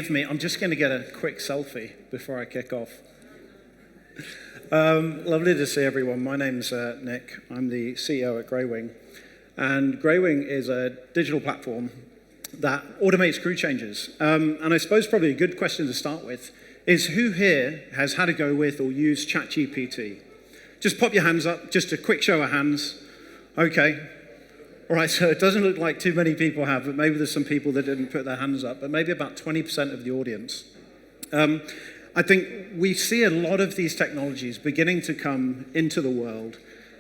Me, I'm just going to get a quick selfie before I kick off. Lovely to see everyone. My name's Nick. I'm the CEO at Greywing. And Greywing is a digital platform that automates crew changes. And I suppose probably a good question to start with is who here has had a go with or used ChatGPT? Just pop your hands up, just a quick show of hands. Okay. All right, so it doesn't look like too many people have, but maybe there's some people that didn't put their hands up, but maybe about 20% of the audience. I think we see a lot of these technologies beginning to come into the world.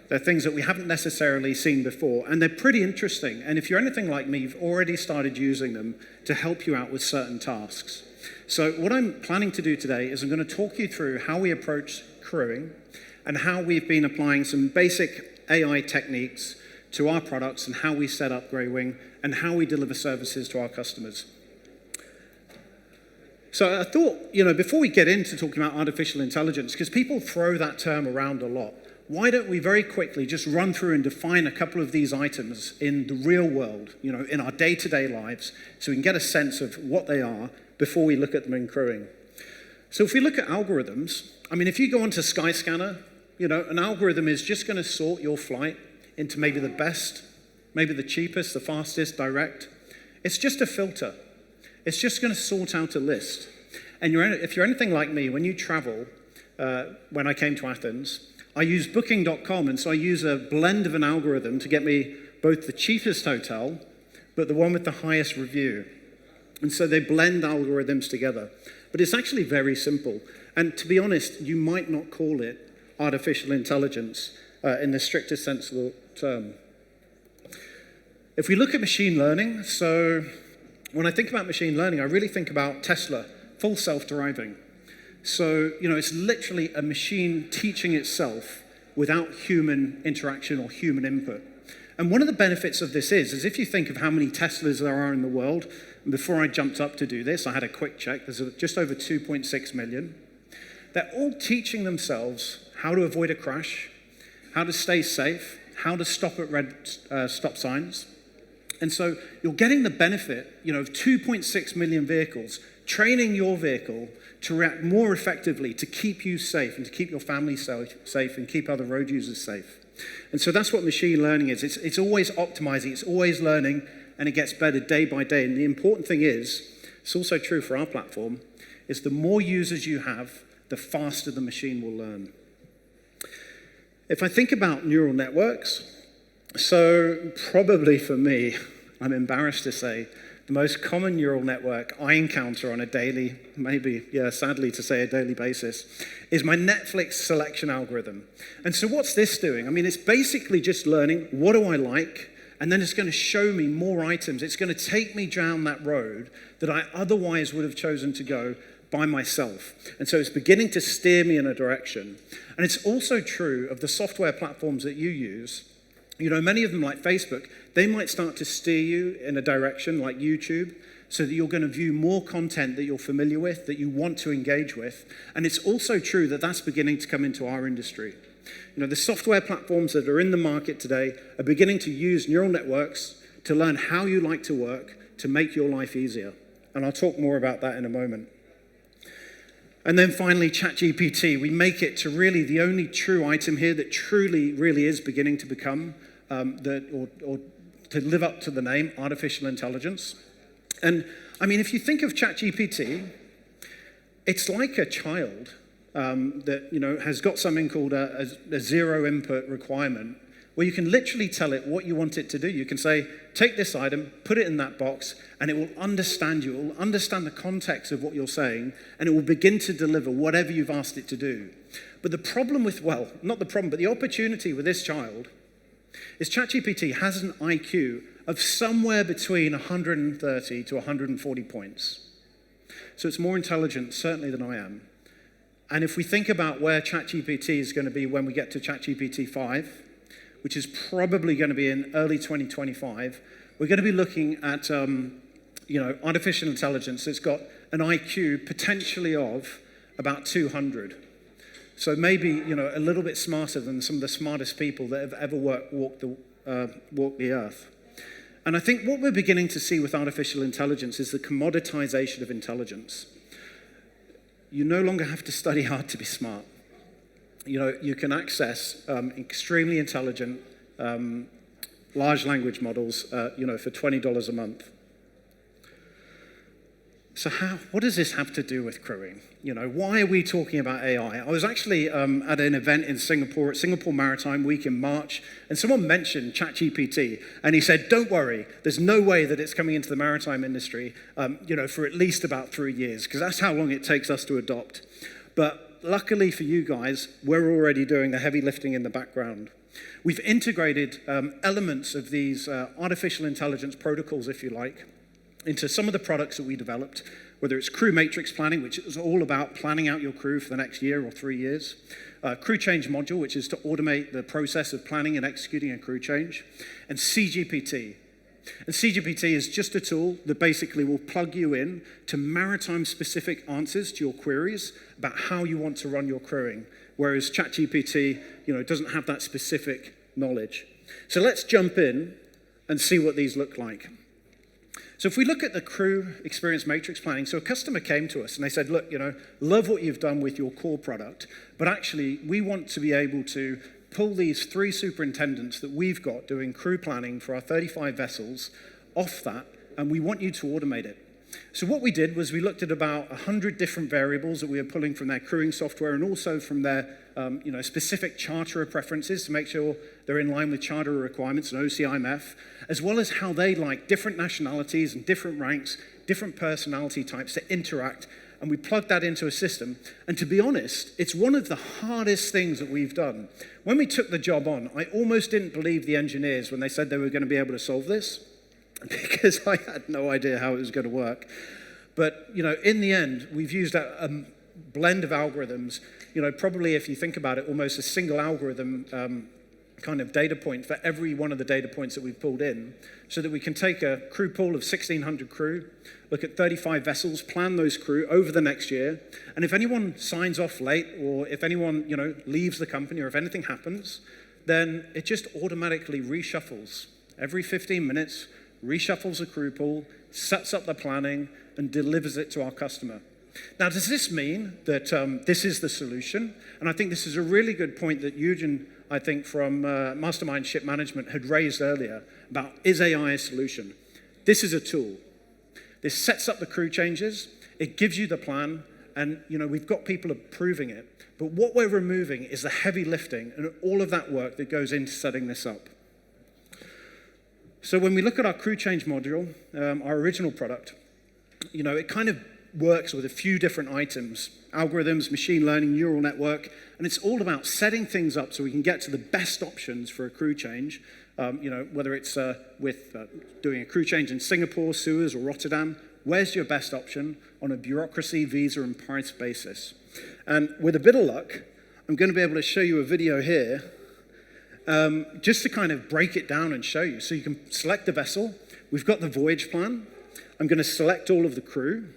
They're things that we haven't necessarily seen before, and they're pretty interesting. And if you're anything like me, you've already started using them to help you out with certain tasks. So what I'm planning to do today is I'm going to talk you through how we approach crewing and how we've been applying some basic AI techniques to our products and how we set up Greywing and how we deliver services to our customers. So I thought, before we get into talking about artificial intelligence, because people throw that term around a lot, why don't we very quickly just run through and define a couple of these items in the real world, in our day-to-day lives, so we can get a sense of what they are before we look at them in crewing. So if we look at algorithms, if you go onto Skyscanner, an algorithm is just going to sort your flight into maybe the best, maybe the cheapest, the fastest, direct. It's just a filter. It's just going to sort out a list. And if you're anything like me, when you travel, when I came to Athens, I use booking.com, and so I use a blend of an algorithm to get me both the cheapest hotel, but the one with the highest review. And so they blend algorithms together. But it's actually very simple. And to be honest, you might not call it artificial intelligence in the strictest sense of the term. If we look at machine learning, so when I think about machine learning, I really think about Tesla, full self-driving. So, it's literally a machine teaching itself without human interaction or human input. And one of the benefits of this is if you think of how many Teslas there are in the world, and before I jumped up to do this, I had a quick check, there's just over 2.6 million. They're all teaching themselves how to avoid a crash, how to stay safe, how to stop at red stop signs. And so you're getting the benefit, of 2.6 million vehicles, training your vehicle to react more effectively to keep you safe and to keep your family safe and keep other road users safe. And so that's what machine learning is. It's always optimizing, it's always learning, and it gets better day by day. And the important thing is, it's also true for our platform, is the more users you have, the faster the machine will learn. If I think about neural networks, so probably for me, I'm embarrassed to say, the most common neural network I encounter on a daily, sadly to say a daily basis, is my Netflix selection algorithm. And so what's this doing? It's basically just learning, what do I like? And then it's going to show me more items. It's going to take me down that road that I otherwise would have chosen to go by myself. And so it's beginning to steer me in a direction. And it's also true of the software platforms that you use. Many of them, like Facebook, they might start to steer you in a direction like YouTube so that you're going to view more content that you're familiar with, that you want to engage with. And it's also true that that's beginning to come into our industry. The software platforms that are in the market today are beginning to use neural networks to learn how you like to work to make your life easier. And I'll talk more about that in a moment. And then finally, ChatGPT. We make it to really the only true item here that truly, really is beginning to become, or to live up to the name, artificial intelligence. And if you think of ChatGPT, it's like a child that has got something called a zero input requirement, where you can literally tell it what you want it to do. You can say, take this item, put it in that box, and it will understand you. It will understand the context of what you're saying, and it will begin to deliver whatever you've asked it to do. But the problem with, not the problem, but the opportunity with this child is ChatGPT has an IQ of somewhere between 130 to 140 points. So it's more intelligent, certainly, than I am. And if we think about where ChatGPT is going to be when we get to ChatGPT 5, which is probably going to be in early 2025, we're going to be looking at artificial intelligence that's got an IQ potentially of about 200. So maybe a little bit smarter than some of the smartest people that have ever walked the earth. And I think what we're beginning to see with artificial intelligence is the commoditization of intelligence. You no longer have to study hard to be smart. You can access extremely intelligent large language models, for $20 a month. So what does this have to do with crewing? Why are we talking about AI? I was actually at an event in Singapore, at Singapore Maritime Week in March, and someone mentioned ChatGPT, and he said, don't worry, there's no way that it's coming into the maritime industry, for at least about 3 years, because that's how long it takes us to adopt. But luckily for you guys, we're already doing the heavy lifting in the background. We've integrated elements of these artificial intelligence protocols, if you like, into some of the products that we developed, whether it's crew matrix planning, which is all about planning out your crew for the next year or 3 years, crew change module, which is to automate the process of planning and executing a crew change, and CGPT. And CGPT is just a tool that basically will plug you in to maritime-specific answers to your queries about how you want to run your crewing, whereas ChatGPT, doesn't have that specific knowledge. So let's jump in and see what these look like. So if we look at the crew experience matrix planning, so a customer came to us and they said, look, love what you've done with your core product, but actually we want to be able to pull these 3 superintendents that we've got doing crew planning for our 35 vessels off that, and we want you to automate it. So what we did was we looked at about 100 different variables that we were pulling from their crewing software and also from their specific charterer preferences to make sure they're in line with charterer requirements and OCIMF, as well as how they like different nationalities and different ranks, different personality types to interact. And we plugged that into a system. And to be honest, it's one of the hardest things that we've done. When we took the job on, I almost didn't believe the engineers when they said they were going to be able to solve this, because I had no idea how it was going to work. But, in the end, we've used a blend of algorithms, probably if you think about it, almost a single algorithm kind of data point for every one of the data points that we've pulled in, so that we can take a crew pool of 1,600 crew, look at 35 vessels, plan those crew over the next year, and if anyone signs off late, or if anyone, leaves the company, or if anything happens, then it just automatically reshuffles. Every 15 minutes, reshuffles the crew pool, sets up the planning, and delivers it to our customer. Now, does this mean that this is the solution? And I think this is a really good point that Eugen, I think, from Mastermind Ship Management had raised earlier about, is AI a solution? This is a tool. This sets up the crew changes, it gives you the plan, and we've got people approving it. But what we're removing is the heavy lifting and all of that work that goes into setting this up. So when we look at our crew change module, our original product, it kind of works with a few different items, algorithms, machine learning, neural network, and it's all about setting things up so we can get to the best options for a crew change, whether it's with doing a crew change in Singapore, Suez, or Rotterdam. Where's your best option on a bureaucracy, visa, and price basis? And with a bit of luck, I'm going to be able to show you a video here just to kind of break it down and show you. So you can select the vessel. We've got the voyage plan. I'm going to select all of the crew.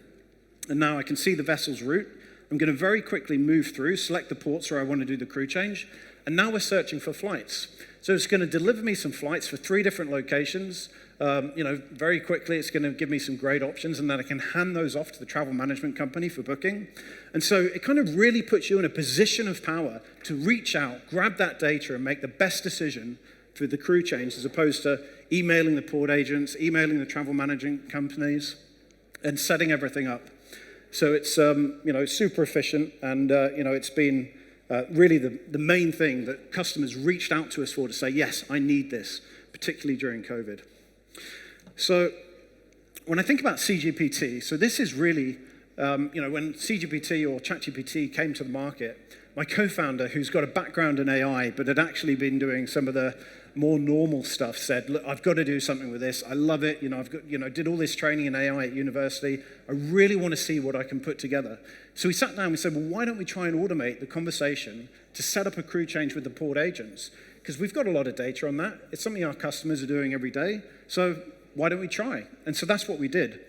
And now I can see the vessel's route. I'm going to very quickly move through, select the ports where I want to do the crew change. And now we're searching for flights. So it's going to deliver me some flights for 3 different locations. Very quickly, it's going to give me some great options, and then I can hand those off to the travel management company for booking. And so it kind of really puts you in a position of power to reach out, grab that data, and make the best decision for the crew change, as opposed to emailing the port agents, emailing the travel management companies, and setting everything up. So it's super efficient, and it's been really the main thing that customers reached out to us for, to say, yes, I need this, particularly during COVID. So when I think about CGPT, so this is really, when CGPT or ChatGPT came to the market, my co-founder, who's got a background in AI, but had actually been doing some of the more normal stuff, said, look, I've got to do something with this. I love it. I've got, did all this training in AI at university. I really want to see what I can put together. So we sat down and we said, well, why don't we try and automate the conversation to set up a crew change with the port agents? Because we've got a lot of data on that. It's something our customers are doing every day. So why don't we try? And so that's what we did.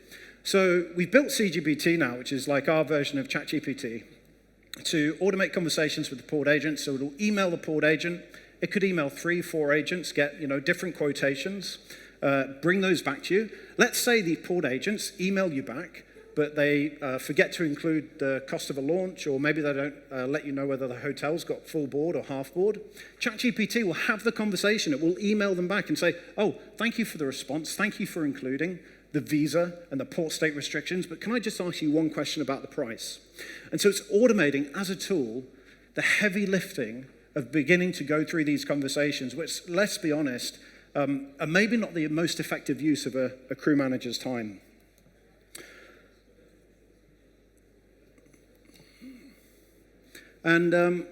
So we built CGPT now, which is like our version of ChatGPT, to automate conversations with the port agent. So it'll email the port agent. It could email 3, 4 agents, get different quotations. bring those back to you. Let's say the port agents email you back, but they forget to include the cost of a launch, or maybe they don't let you know whether the hotel's got full board or half board. ChatGPT will have the conversation. It will email them back and say, oh, thank you for the response. Thank you for including the visa and the port state restrictions, but can I just ask you one question about the price? And so it's automating, as a tool, the heavy lifting of beginning to go through these conversations, which, let's be honest, are maybe not the most effective use of a crew manager's time. And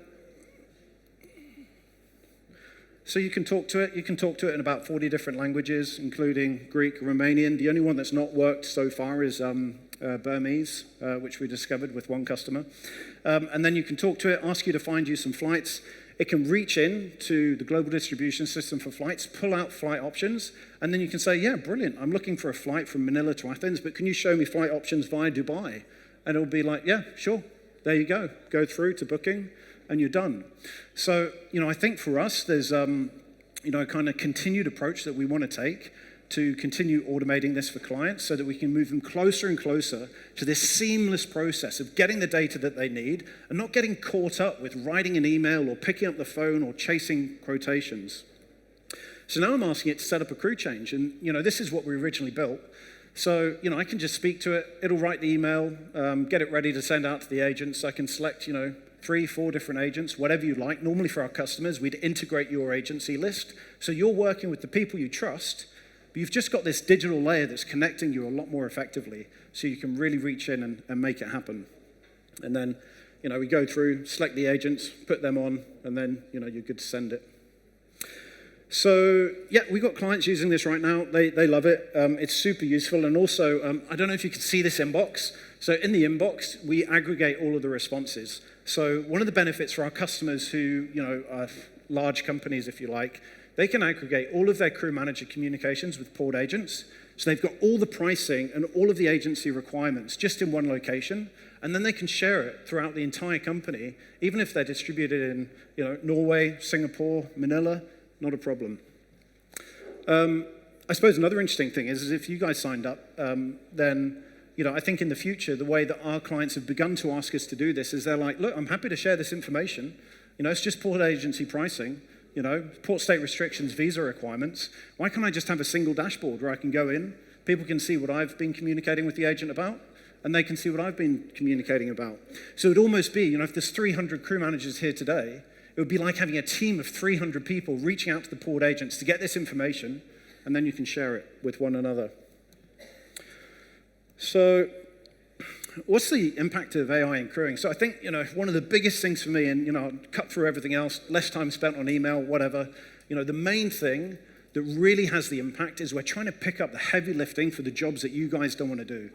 so you can talk to it. You can talk to it in about 40 different languages, including Greek, Romanian. The only one that's not worked so far is Burmese, which we discovered with one customer. And then you can talk to it, ask you to find you some flights. It can reach in to the global distribution system for flights, pull out flight options, and then you can say, yeah, brilliant, I'm looking for a flight from Manila to Athens, but can you show me flight options via Dubai? And it'll be like, yeah, sure. There you go. Go through to booking, and you're done. So, I think for us, there's, a kind of continued approach that we want to take to continue automating this for clients so that we can move them closer and closer to this seamless process of getting the data that they need and not getting caught up with writing an email or picking up the phone or chasing quotations. So now I'm asking it to set up a crew change. And, this is what we originally built. So, I can just speak to it. It'll write the email, get it ready to send out to the agents. I can select, 3, 4 different agents, whatever you like. Normally for our customers, we'd integrate your agency list. So you're working with the people you trust, but you've just got this digital layer that's connecting you a lot more effectively. So you can really reach in and make it happen. And then, we go through, select the agents, put them on, and then, you're good to send it. So, yeah, we've got clients using this right now. They love it. It's super useful. And also, I don't know if you can see this inbox. So in the inbox, we aggregate all of the responses. So one of the benefits for our customers who, are large companies, if you like, they can aggregate all of their crew manager communications with port agents. So they've got all the pricing and all of the agency requirements just in one location. And then they can share it throughout the entire company, even if they're distributed in, Norway, Singapore, Manila. Not a problem. I suppose another interesting thing is if you guys signed up, then, I think in the future, the way that our clients have begun to ask us to do this is they're like, look, I'm happy to share this information. It's just port agency pricing, port state restrictions, visa requirements. Why can't I just have a single dashboard where I can go in, people can see what I've been communicating with the agent about, and they can see what I've been communicating about. So it'd almost be, if there's 300 crew managers here today, it would be like having a team of 300 people reaching out to the port agents to get this information, and then you can share it with one another. So what's the impact of AI in crewing? So I think, one of the biggest things for me, and, I'll cut through everything else, less time spent on email, whatever, the main thing that really has the impact is we're trying to pick up the heavy lifting for the jobs that you guys don't want to do.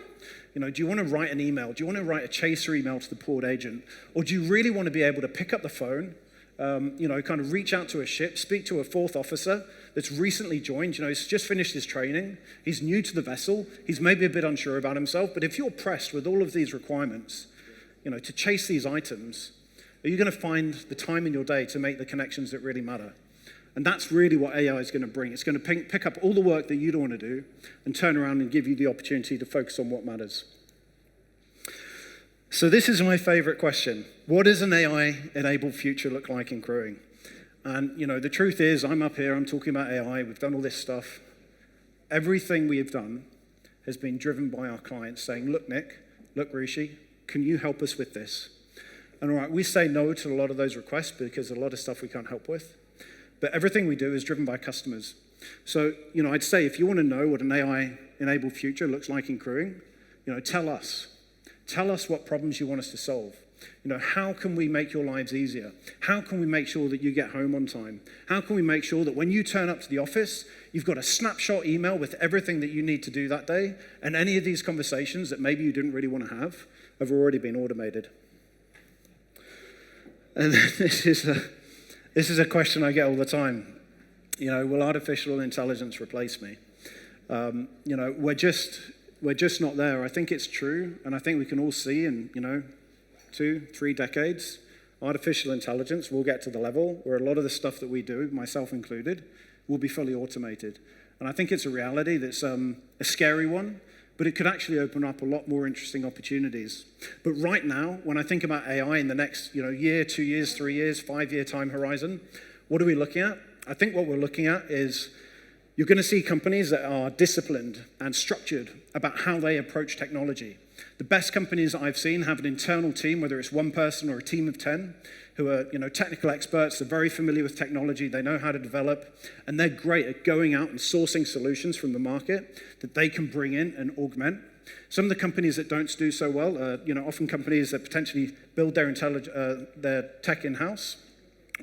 Do you want to write an email? Do you want to write a chaser email to the port agent? Or do you really want to be able to pick up the phone, kind of reach out to a ship, speak to a fourth officer that's recently joined, he's just finished his training, he's new to the vessel, he's maybe a bit unsure about himself, but if you're pressed with all of these requirements, to chase these items, are you going to find the time in your day to make the connections that really matter? And that's really what AI is going to bring. It's going to pick up all the work that you don't want to do and turn around and give you the opportunity to focus on what matters. So this is my favorite question. What does an AI-enabled future look like in crewing? And, the truth is, I'm up here, I'm talking about AI, we've done all this stuff. Everything we have done has been driven by our clients saying, look, Nick, look, Rishi, can you help us with this? And all right, we say no to a lot of those requests because a lot of stuff we can't help with. But everything we do is driven by customers. So, I'd say if you want to know what an AI-enabled future looks like in crewing, tell us. Tell us what problems you want us to solve. How can we make your lives easier? How can we make sure that you get home on time? How can we make sure that when you turn up to the office, you've got a snapshot email with everything that you need to do that day, and any of these conversations that maybe you didn't really want to have already been automated? And this is a question I get all the time. Will artificial intelligence replace me? We're just not there. I think it's true, and I think we can all see in, 2-3 decades, artificial intelligence will get to the level where a lot of the stuff that we do, myself included, will be fully automated. And I think it's a reality that's a scary one, but it could actually open up a lot more interesting opportunities. But right now, when I think about AI in the next year, 2 years, 3 years, 5-year time horizon, what are we looking at? I think what we're looking at is you're going to see companies that are disciplined and structured about how they approach technology. The best companies that I've seen have an internal team, whether it's one person or a team of 10, who are technical experts. They're very familiar with technology. They know how to develop, and they're great at going out and sourcing solutions from the market that they can bring in and augment. Some of the companies that don't do so well are often companies that potentially build their tech in-house,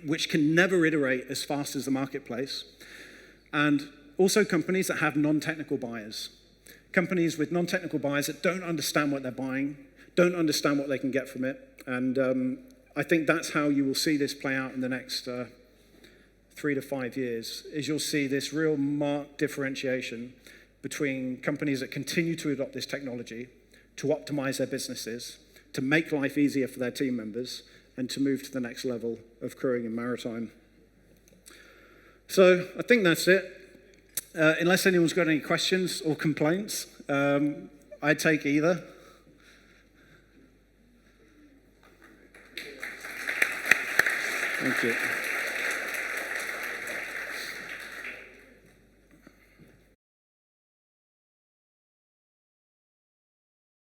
which can never iterate as fast as the marketplace. And also companies that have non-technical buyers. Companies with non-technical buyers that don't understand what they're buying, don't understand what they can get from it. And I think that's how you will see this play out in the next 3 to 5 years, is you'll see this real marked differentiation between companies that continue to adopt this technology to optimize their businesses, to make life easier for their team members, and to move to the next level of crewing and maritime. So I think that's it. Unless anyone's got any questions or complaints, I'd take either. Thank you.